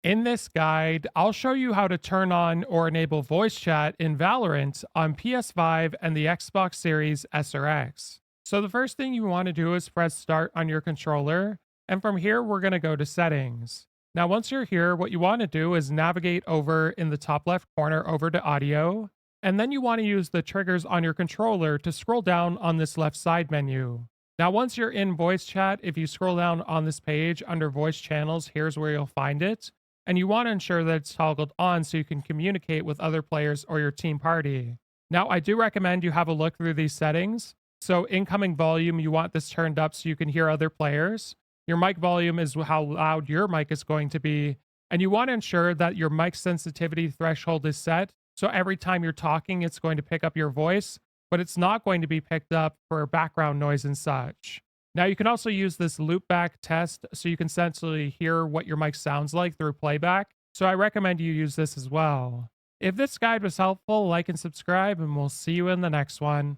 In this guide, I'll show you how to turn on or enable voice chat in Valorant on PS5 and the Xbox Series S or X. So the first thing you want to do is press start on your controller, and from here we're going to go to settings. Now once you're here, what you want to do is navigate over in the top left corner over to audio, and then you want to use the triggers on your controller to scroll down on this left side menu. Now, once you're in voice chat, if you scroll down on this page under voice channels, here's where you'll find it. And you want to ensure that it's toggled on so you can communicate with other players or your team party. Now, I do recommend you have a look through these settings. So, incoming volume, you want this turned up so you can hear other players. Your mic volume is how loud your mic is going to be. And you want to ensure that your mic sensitivity threshold is set. So, every time you're talking, it's going to pick up your voice, but it's not going to be picked up for background noise and such. Now, you can also use this loopback test so you can essentially hear what your mic sounds like through playback. So I recommend you use this as well. If this guide was helpful, like and subscribe, and we'll see you in the next one.